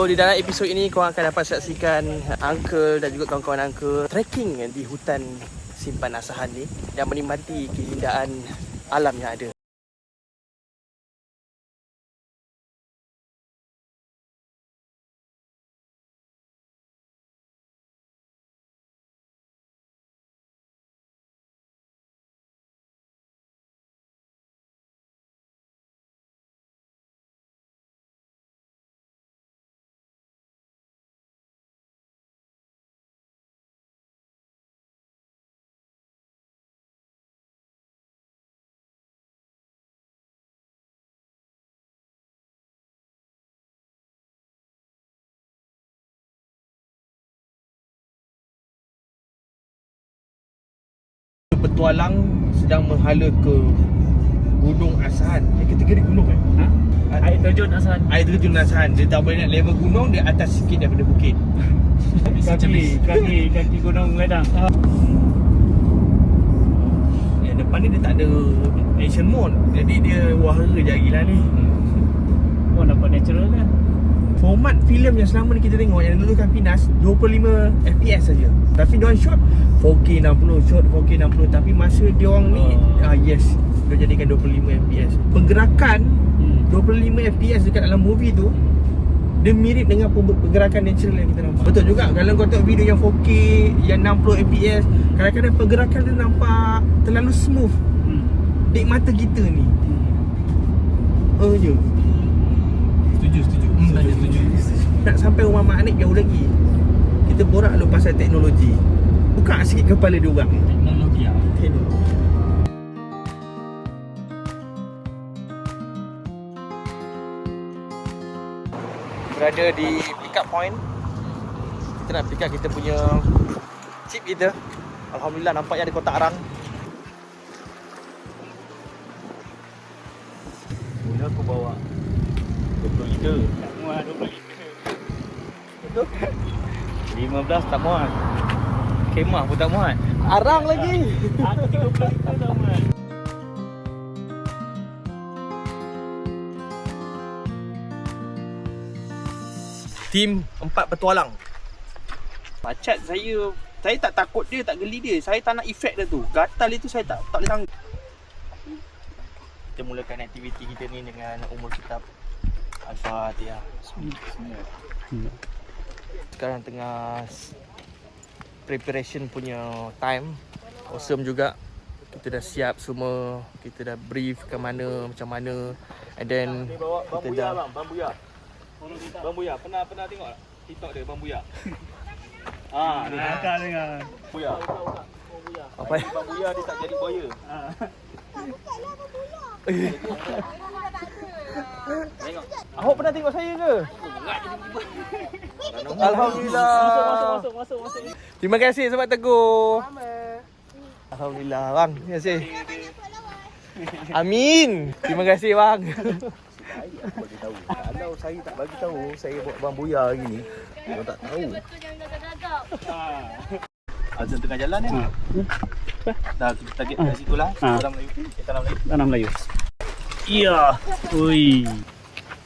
So, di dalam episod ini korang akan dapat saksikan Uncle dan juga kawan-kawan Uncle trekking di hutan Simpan Asahan ni dan menikmati keindahan alam yang ada. Petualang sedang menghala ke Gunung Asahan. Ketiga di gunung kan? Air terjun Asahan. Air terjun Asahan. Dia tak boleh nak level gunung, dia atas sikit daripada bukit. kaki gunung ledang. Yang depan ni dia tak ada action mode. Jadi dia wahara je lagi lah ni. Oh, nampak natural kan? Format filem yang selama ni kita tengok yang dulu kan Finas 25 FPS saja. Tapi diorang shot 4K 60, shot 4K 60. Tapi masa diorang ni yes, dia jadikan 25 FPS. Pergerakan 25 FPS dekat dalam movie tu dia mirip dengan pergerakan natural yang kita nampak. Betul juga kalau kau tengok video yang 4K yang 60 FPS, kadang-kadang pergerakan dia nampak terlalu smooth. Dek mata kita ni. Je. Setuju. Nak sampai rumah Mak Anik jauh lagi. Kita borak dulu pasal teknologi. Buka sikit kepala dia orang. Teknologi lah. Berada di pick up point. Kita nak pick up kita punya chip kita. Alhamdulillah nampaknya ada kotak arang. Mula aku bawa 20 liter. Tak muat 20 liter. Betul? 15 tak muat. Kemah pun tak muat. Arang lagi. Aku 30 liter tak muat. Tim 4 petualang. Pacat saya tak takut dia, tak geli dia. Saya tak nak efek dia tu. Gatal itu saya tak boleh tanggung. Kita mulakan aktiviti kita ni dengan umur kitab Al-Fatihah. Sekarang tengah preparation punya time. Awesome juga. Kita dah siap semua. Kita dah brief ke mana, macam mana. And then Ni bawa kita bambuya dah bang, bambuya. Bambuya, pernah tengok tak? TikTok dia bambuya. Ni kakak dengan bambuya. apa ya? Bambuya dia tak jadi buaya. Tengok. Ahok pernah tengok saya ke? Alhamdulillah. Masuk. Terima kasih sebab tegur. Alhamdulillah bang. Terima kasih. Amin. Terima kasih bang. Saya bagi tahu. Kalau saya tak bagi tahu, saya buat bambuya hari ni, kau tak tahu. Betul jangan gagap-gagap. Azan tengah jalan ni. Dah kita target kat situ lah. Tanam Melayu. Tanam Melayu. Iya. Ui.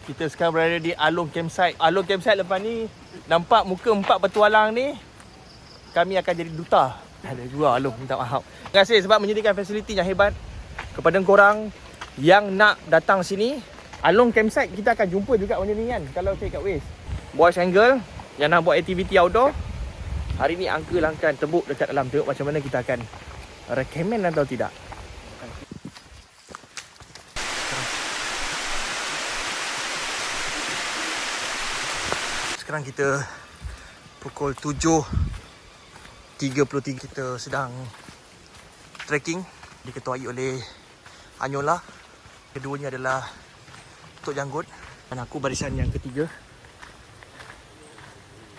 Kita sekarang berada di Along Campsite. Along Campsite lepas ni nampak muka 4 petualang ni, kami akan jadi duta. Ada juga Along, minta maaf. Terima kasih sebab menyediakan fasiliti yang hebat kepada korang yang nak datang sini. Along Campsite kita akan jumpa juga macam ni kan kalau cek kat Waze. Boys and girl yang nak buat aktiviti outdoor, hari ni Uncle akan tebuk dekat dalam, tengok macam mana kita akan recommend atau tidak. Sekarang kita pukul 7.33. Kita sedang trekking, diketuai oleh Anyola. Keduanya adalah Tok Janggut dan aku barisan yang ketiga.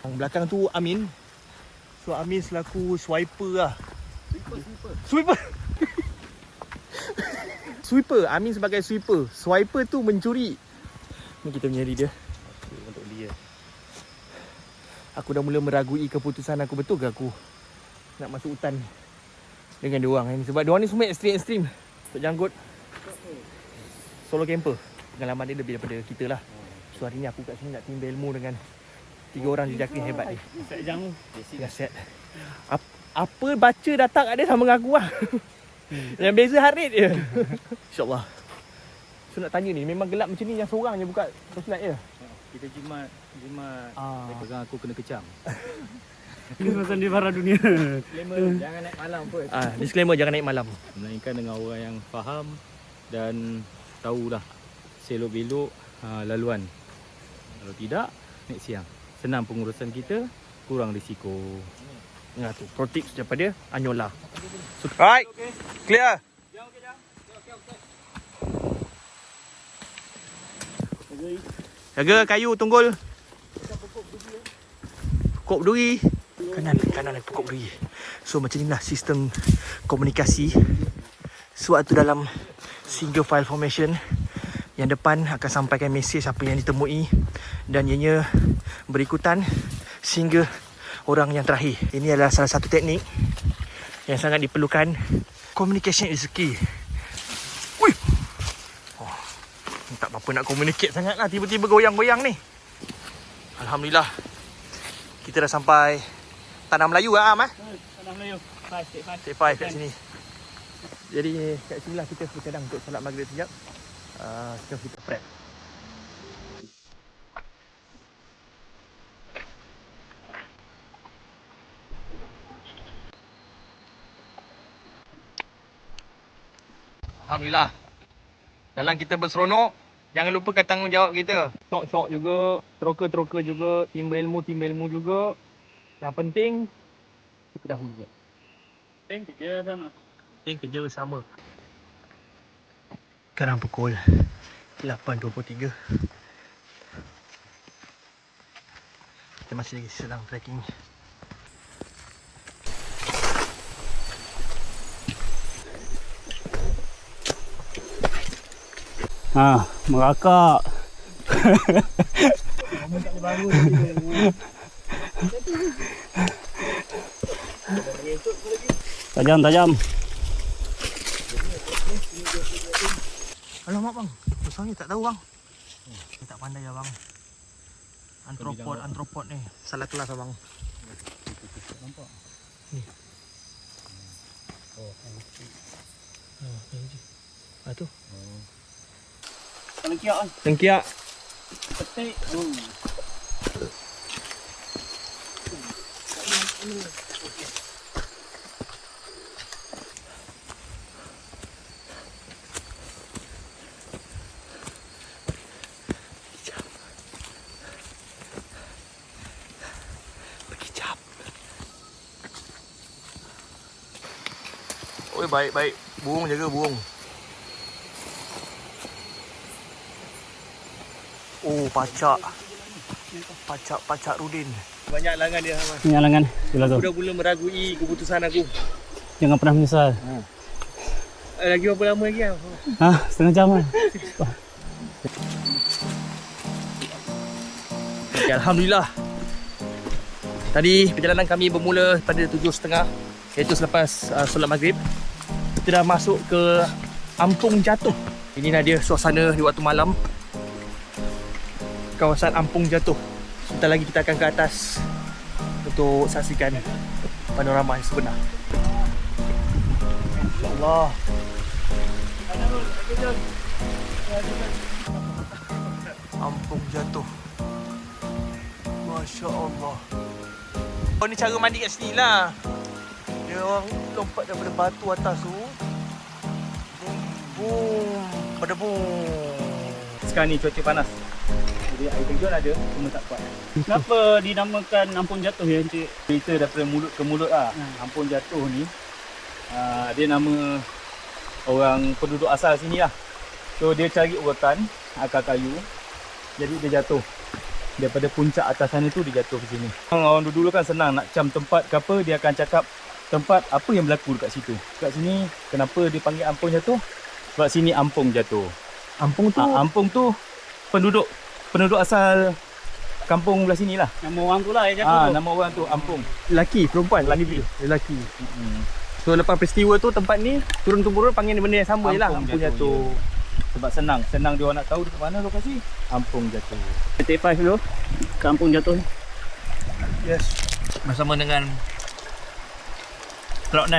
Yang belakang tu Amin. So Amin selaku swiper lah. Swiper. Sweeper. Amin sebagai sweeper. Swiper tu mencuri. Ni kita punya dia. Untuk dia. Aku dah mula meragui keputusan aku. Betul ke aku nak masuk hutan dengan diorang ni? Sebab diorang ni semua ekstrim-ekstrim. Tok Janggut solo camper. Pengalaman dia lebih daripada kita lah. So hari ni aku kat sini nak timba ilmu dengan 3 orang jejaki hebat ni. Set jam tu. Dah set. Apa baca datang ada sama dengan aku lah. Yang beza harit je. InsyaAllah. So nak tanya ni, memang gelap macam ni yang seorang je buka torchlight je? Kita jimat Ah. dia pegang aku kena kecam. Ini pasal di bara dunia. Disclaimer, jangan naik malam pun. Disclaimer, jangan naik malam. Melainkan dengan orang yang faham dan tahulah selok-belok laluan. Kalau tidak, naik siang. Senang pengurusan kita, kurang risiko. Ingat tu, pro tips daripada Anyola. So, right, clear. Jaga kayu, tunggul. Pokok berduri. Kanan ada pokok berduri. So macam inilah sistem komunikasi sewaktu dalam single file formation. Yang depan akan sampaikan mesej apa yang ditemui dan ianya berikutan sehingga orang yang terakhir. Ini adalah salah satu teknik yang sangat diperlukan. Communication is the key. Ui. Oh, tak apa-apa nak communicate sangat lah. Tiba-tiba goyang-goyang ni. Alhamdulillah. Kita dah sampai Tanah Melayu lah, Am. Tanah Melayu. Take 5 kat sini. Jadi kat sini lah kita bercadang untuk solat maghrib sekejap. Sekarang kita prep. Alhamdulillah. Dalam kita berseronok, jangan lupakan tanggungjawab kita. Sok-sok juga, troker-troker juga, timba ilmu juga. Yang penting, kita dah hujat. Thank you sama. Yang kerja sama. Sekarang pukul 8.23. Kita masih lagi sedang trekking. Merakak. Tajam. Alamak bang, susahnya tak tahu bang. Saya tak pandai ya bang. Antropod ni. Salah kelas abang. Nampak? Ni. Ni tu. Tengkiak kan. Tengkiak. Petik. Berkicap. Oi, baik. Burung jaga burung. Oh, pacak Rudin. Banyak langan dia Mas. Penyalangan. Sila tu. Mula meragui keputusan aku. Jangan pernah menyesal. Lagi berapa lama lagi ah? Setengah jam kan. Okay, Alhamdulillah. Tadi perjalanan kami bermula pada 7.30, iaitu selepas solat maghrib. Kita dah masuk ke Ampung Jatuh. Inilah dia suasana di waktu malam. Kawasan Ampung Jatuh. Sebentar lagi kita akan ke atas untuk saksikan panorama yang sebenar. InsyaAllah. Ampung Jatuh. Masya Allah. Oh, ni cara mandi kat sini lah. Dia orang lompat daripada batu atas tu. Boom. Pada boom. Sekarang ni cuaca panas. Jadi air terjun ada, cuma tak kuat. Kenapa dinamakan Ampung Jatuh ya Encik? Cerita daripada mulut ke mulut lah. Ampung Jatuh ni, dia nama orang penduduk asal sini lah. So dia cari urutan akar kayu, jadi dia jatuh. Daripada puncak atas sana tu dia jatuh ke sini. Orang dulu kan senang nak cam tempat ke apa, dia akan cakap tempat apa yang berlaku dekat situ. Dekat sini, kenapa dia panggil Ampung Jatuh? Sebab sini Ampung Jatuh. Ampung tu? Ampung tu penduduk asal kampung belah sini lah. Nama orang tu lah yang jatuh tu. Nama orang tu Ampung. Lelaki, perempuan? Lelaki. So lepas peristiwa tu tempat ni turun-temurun panggil benda yang sama je lah. Ampung Jatuh. Sebab senang dia orang nak tahu dekat mana lokasi. Ampung Jatuh. Take 5 dulu. Ke Ampung Jatuh ni. Yes. Bersama dengan Cloud9.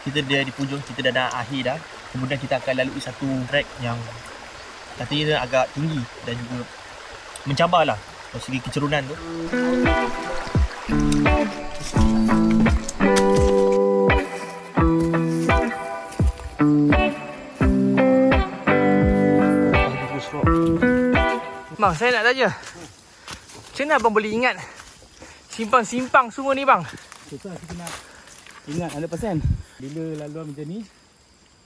Kita dah di hujung, kita dah akhir dah. Kemudian kita akan lalui satu track yang katanya agak tinggi dan juga mencabarlah dari segi kecerunan tu. Bang, saya nak tanya. Macam mana abang boleh ingat simpang-simpang semua ni bang? Betul, kita nak ingat 100%. Bila laluan macam ni,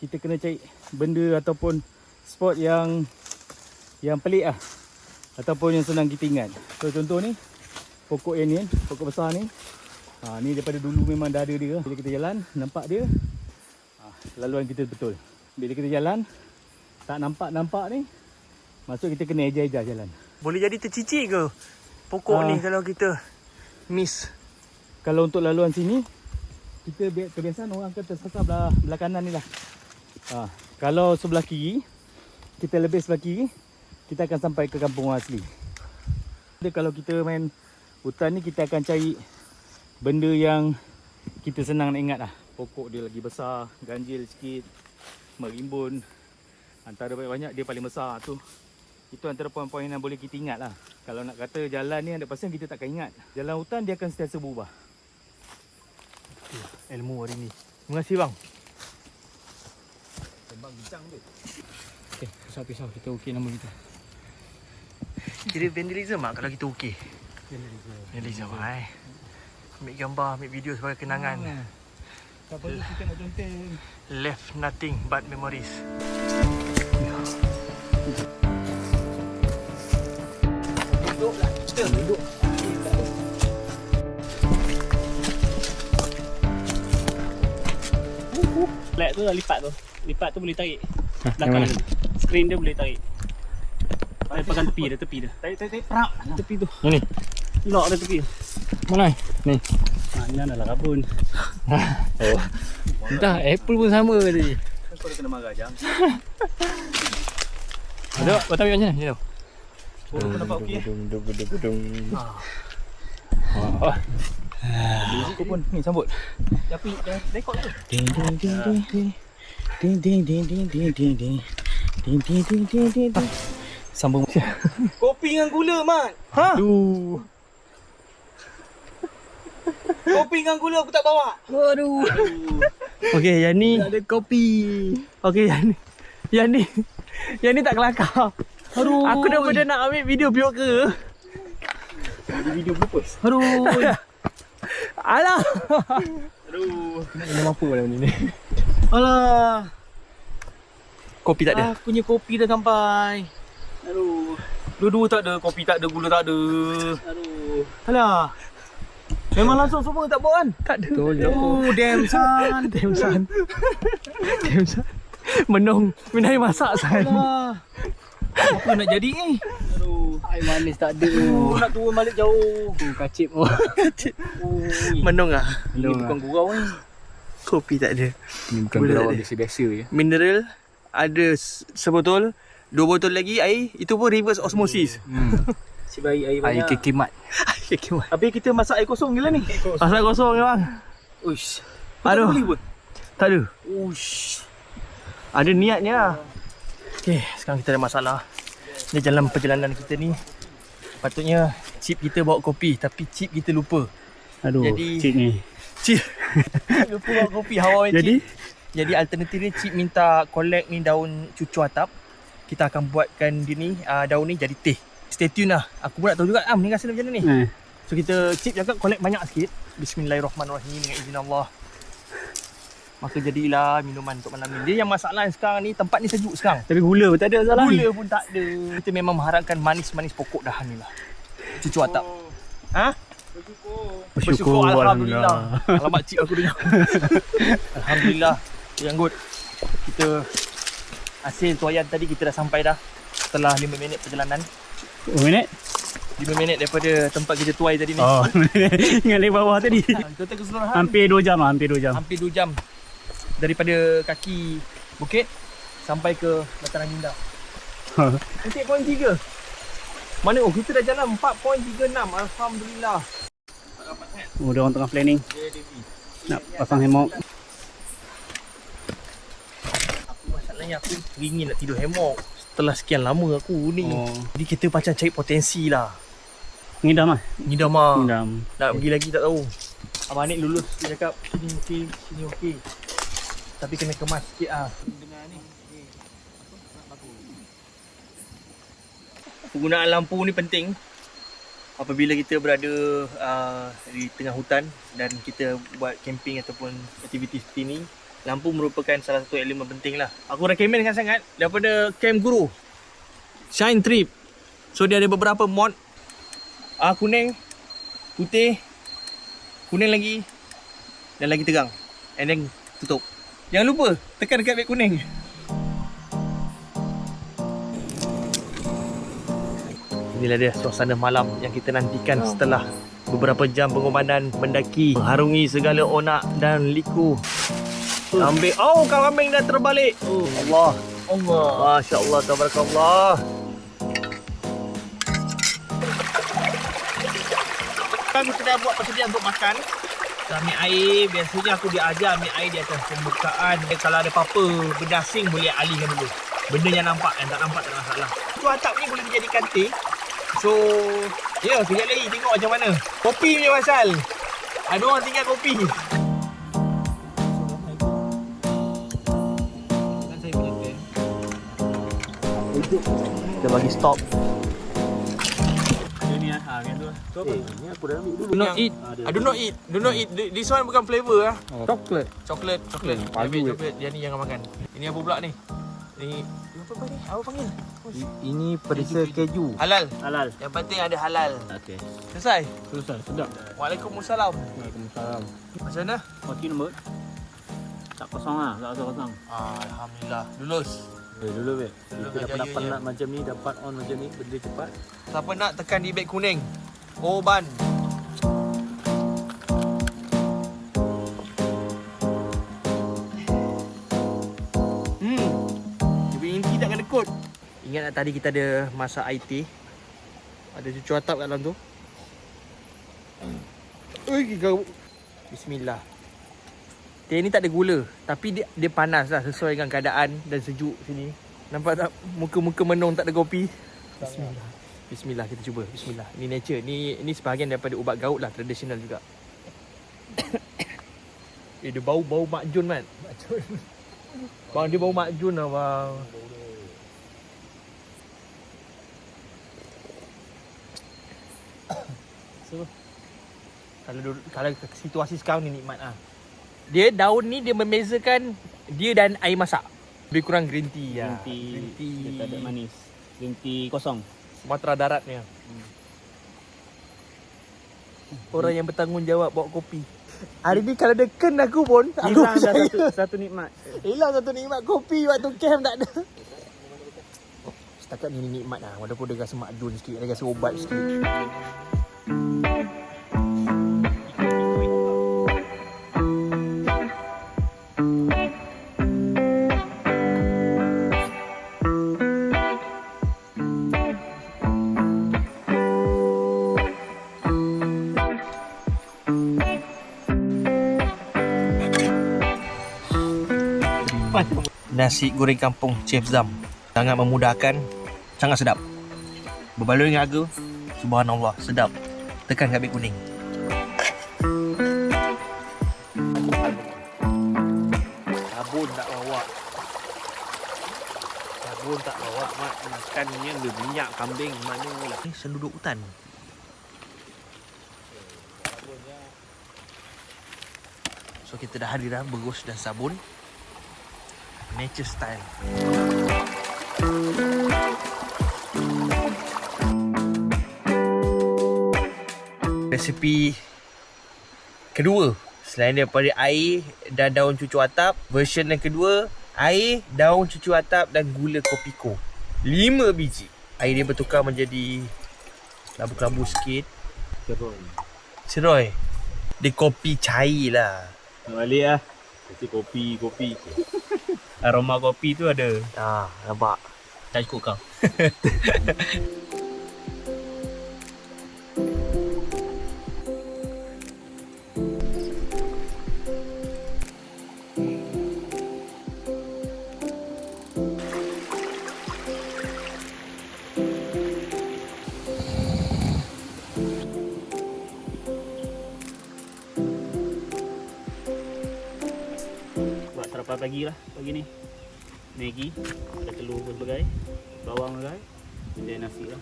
kita kena cari benda ataupun spot yang pelik lah, ataupun yang senang kita ingat. So contoh ni, pokok yang ni kan, pokok besar ni. Ni daripada dulu memang dah ada dia. Bila kita jalan, nampak dia, laluan kita betul. Bila kita jalan, tak nampak ni, maksud kita kena eja-eja jalan. Boleh jadi tercicik ke pokok ni kalau kita miss? Kalau untuk laluan sini, kita kebiasaan orang akan tersasar belah kanan ni lah. Kalau sebelah kiri, kita lebih sebelah kiri, kita akan sampai ke kampung orang asli. Jadi kalau kita main hutan ni, kita akan cari benda yang kita senang nak ingat lah. Pokok dia lagi besar, ganjil sikit, merimbun. Antara banyak dia paling besar tu. Itu antara poin-poin yang boleh kita ingat lah. Kalau nak kata jalan ni 100% kita takkan ingat. Jalan hutan dia akan sentiasa berubah. Ilmu hari ni. Terima kasih bang. Sembang bincang tu. Okay, pisau-pisau kita okey nama kita. Kira vandalism lah kalau kita okey. Vandalism lah ambil gambar, ambil video sebagai kenangan. Tak perlu kita nak conteng. Left nothing but memories. Duduk. Flat tu dah lipat tu. Lipat tu boleh tarik. Belakang tu. Screen dia boleh tarik. Pegang tepi dah. Tarik. Perak. Tepi tu. Ni. Lock dah tepi. Mana? Ni. Ni adalah rabun. Entah, Apple pun sama tadi. Kau dah kena marah jang. Ada, kau tahu macam mana? Kau nampak okey. Kau pun ni sambut. Tapi rekod tu. Sambung. Kopi dengan gula mat. Ha? Kopi dengan gula aku tak bawa. Waduh. Okey, yang ni ada kopi. Okey, yang ni tak kelakar. Aduh. Aku dah pernah nak ambil video biok ke. Video bloopers. Aduh. Alah. Aduh. Kena mampu lah benda ni. Alah. Kopi tak ada. Aku punya kopi dah sampai. Aduh. Dua-dua tak ada, kopi tak ada, gula tak ada. Aduh. Alah. Memang langsung semua tak bawa kan? Tak ada. Oh, damn son. Damn son. Menung minai masak san. Alah. Apa nak jadi ni? Aduh. Air manis tak ada. Nak turun balik jauh. Kacip. Menung ah. Ini bukan gurau ni. Kopi tak ada. Ini bukan Gula gurau tak ada. biasa-biasa je. Mineral ada sebotol. 2 botol lagi air. Itu pun reverse osmosis. Si bayi air Air banyak. kekimat. Habis kita masak air kosong gila ni. Pasal kosong ni bang. Uish. Aduh. Boleh pun. Tak ada. Uish. Ada niatnya. Okey, sekarang kita ada masalah. Ni dalam perjalanan kita ni. Patutnya chip kita bawa kopi tapi chip kita lupa. Aduh. Jadi- Cik ni. Chip lupa bawa kopi hawa Jadi? Jadi alternatifnya chip minta collect ni daun cucur atap. Kita akan buatkan dia ni daun ni jadi teh. Stay tune lah. Aku pun nak tahu juga ni rasa macam mana ni. So kita chip cakap collect banyak sikit. Bismillahirrahmanirrahim dengan izin Allah. Maka jadilah minuman untuk malam ni. Dia yang masalah sekarang ni tempat ni sejuk sekarang. Tapi gula pun tak ada salah. Gula pun tak ada. Kita memang mengharapkan manis-manis pokok dahan ni lah. Cucur atap. Ha? Bersyukur. Alhamdulillah. Alamak cik aku dengar. Alhamdulillah. Yang good. Kita hasil tuayan tadi kita dah sampai dah. Setelah 5 minit perjalanan. 5 minit? 5 minit daripada tempat kita tuai tadi ni. Oh, ingat dari bawah tadi. Total keseluruhan Hampir 2 jam lah, hampir 2 jam. hampir 2 jam. Daripada kaki bukit sampai ke dataran indah. 4.3. Mana? Oh, kita dah jalan 4.36. Alhamdulillah. Oh, dia orang tengah planning nak pasang hammock. Aku masalahnya aku teringin nak tidur hammock setelah sekian lama aku ni. Oh, Jadi kita macam cari potensi lah. ngidam ah. Ngidam lah. Ngidam. Nak pergi lagi tak tahu. Abang Anik lulus, dia cakap sini okey, sini okey. Tapi kena kemas sikit lah. Penggunaan lampu ni penting apabila kita berada di tengah hutan dan kita buat camping ataupun aktiviti seperti ni. Lampu merupakan salah satu elemen penting lah. Aku recommendkan sangat daripada Camp Guru Shine Trip. So dia ada beberapa mod, kuning, putih, kuning lagi dan lagi terang, and then tutup. Jangan lupa tekan dekat beg kuning. Inilah dia suasana malam yang kita nantikan setelah beberapa jam pengorbanan mendaki, mengharungi segala onak dan liku. Ambil, kambing dah terbalik. Allah, Masya Allah, tabarakallah. Kan kita dah buat persediaan untuk makan. Kita ambil air, biasanya aku diajar ambil air di atas permukaan. Kalau ada apa-apa benda asing boleh alihkan dulu. Benda yang nampak, yang tak nampak tak ada masalah. Tu atap ni boleh dijadikan teh. So, ya, sekejap lagi tengok macam mana. Kopi punya pasal. Ada orang tinggal kopi. Kita bagi stop. Ini ah, yang tu. Tu apa? Ni aku dah ambil dulu. Do not eat. I do not eat. Do not eat. This one bukan flavor lah. Coklat. Coklat. Coklat. Dia ni jangan makan. Ini apa pula ni? Ni apa ni? Apa panggil? Ini perisa keju. Halal. Halal. Yang penting ada halal. Okey. Selesai. Selesai. Sedap. Waalaikumsalam. Waalaikumsalam. Macam mana? Kaki nombor. Tak kosong ah, tak kosong. Alhamdulillah. Lulus. Dulu weh. Dulu Kita dapat berjayanya. nak macam ni, dapat on macam ni, benda cepat. Siapa nak tekan di beg kuning. Ban. Dia punya inti tak kena kot. Ingat tak tadi kita ada masak IT. Ada cucu atap kat dalam tu. Kau. Bismillah. Teh ni tak ada gula, tapi dia panas lah sesuai dengan keadaan dan sejuk sini. Nampak tak muka-muka menung tak ada kopi? Bismillah. Bismillah, kita cuba. Bismillah. Ni nature. Ni sebahagian daripada ubat gaut lah, tradisional juga. Dia bau Mak Jun kan? Bang, dia bau Mak Jun lah bang. So, kalau situasi sekarang ni nikmat ah. Dia daun ni dia membezakan dia dan air masak. Lebih kurang green tea ya. Green tea. Dia tak ada manis. Green tea kosong. Sumatera daratnya. Orang yang bertanggungjawab bawa kopi. Hari ni kalau dia ken aku pun Hilang aku dah satu nikmat. hilang satu nikmat kopi waktu camp tak ada. Setakat ni nikmat lah. Walaupun dia rasa makdun sikit, dia rasa obat sikit. Nasi goreng kampung Chef Zam. Sangat memudahkan, sangat sedap. Berbaloi dengan harga, subhanallah, sedap. Tekan kat beg kuning. Sabun tak bawa. Sabun tak bawa, mak. Makannya minyak kambing mana lah. Ni senduduk hutan. So kita dah hadir dah berus dan sabun. Nature style. Resipi kedua selain daripada air dan daun cucu atap, version yang kedua air, daun cucu atap dan gula kopiko 5 biji. Air dia bertukar menjadi labu-labu sikit. Seroy. Dia kopi cair lah. Balik lah. Kasi kopi. Aroma kopi tu ada. Nampak. Tak cukup kau. Sedap lagi lah pagi ni. Maggi, ada telur berbagai, bawang berbagai, dan nasi lah.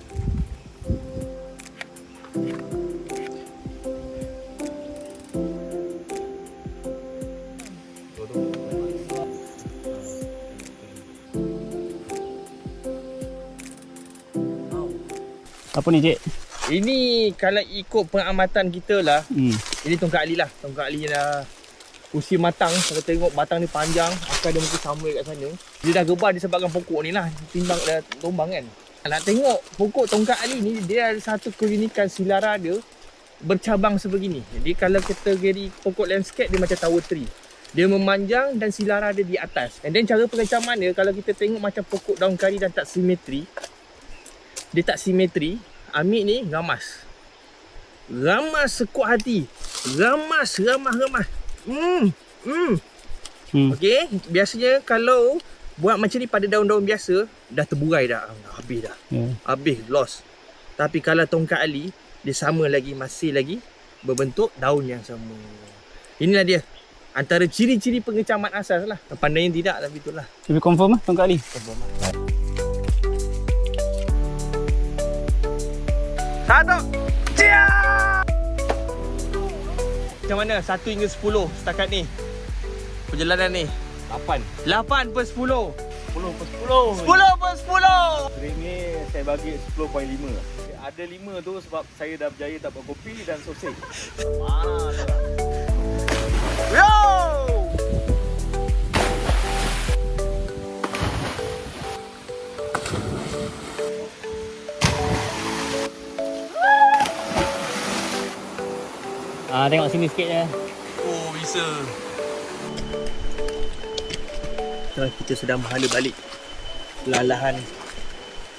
Apa ni cik? Ini kalau ikut pengamatan kita lah, ini tongkat ali lah. Tongkat ali dah usia matang. Kalau tengok batang ni panjang, akar dia mungkin sama kat sana. Dia dah gebar disebabkan pokok ni lah. Timbang dah tombang kan. Nak tengok pokok tongkat ali ni, dia ada satu keunikan silara dia bercabang sebegini. Jadi kalau kategori pokok landscape, dia macam tower tree. Dia memanjang dan silara dia di atas. And then cara pengecaman dia, kalau kita tengok macam pokok daun kari dan tak simetri, dia tak simetri. Amik ni ramas. Ramas sekuat hati. Ramas. Okey, biasanya kalau buat macam ni pada daun-daun biasa, dah terburai dah. Habis dah. Habis, lost. Tapi kalau tongkat ali, dia sama lagi, masih lagi berbentuk daun yang sama. Inilah dia. Antara ciri-ciri pengecaman asas lah. Pandainya tidak, tapi itulah. Lebih confirm lah tongkat ali. Confirm lah. Satu. Cia! Macam mana? 1 hingga 10 setakat ni. Perjalanan ni. 8. 8 per 10. 10 per 10. 10 per 10. Drink ni saya bagi 10.5. Ada 5 tu sebab saya dah berjaya dapat kopi dan sosej. Yo! Tengok sini sikit je. Oh, bisa. Kita sedang berhala balik. Perlahan-lahan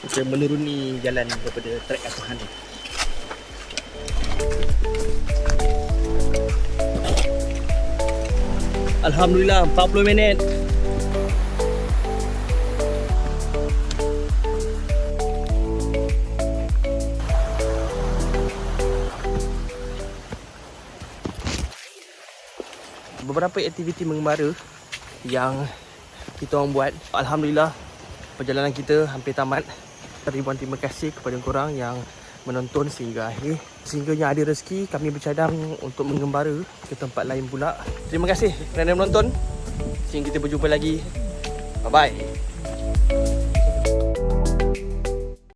kita menuruni jalan daripada trek Asuhan ni. Alhamdulillah 40 minit. Beberapa aktiviti mengembara yang kita orang buat. Alhamdulillah perjalanan kita hampir tamat. Ribuan terima kasih kepada korang yang menonton sehingga akhir. Sehingganya ada rezeki, kami bercadang untuk mengembara ke tempat lain pula. Terima kasih kerana menonton. Sehingga kita berjumpa lagi. Bye bye.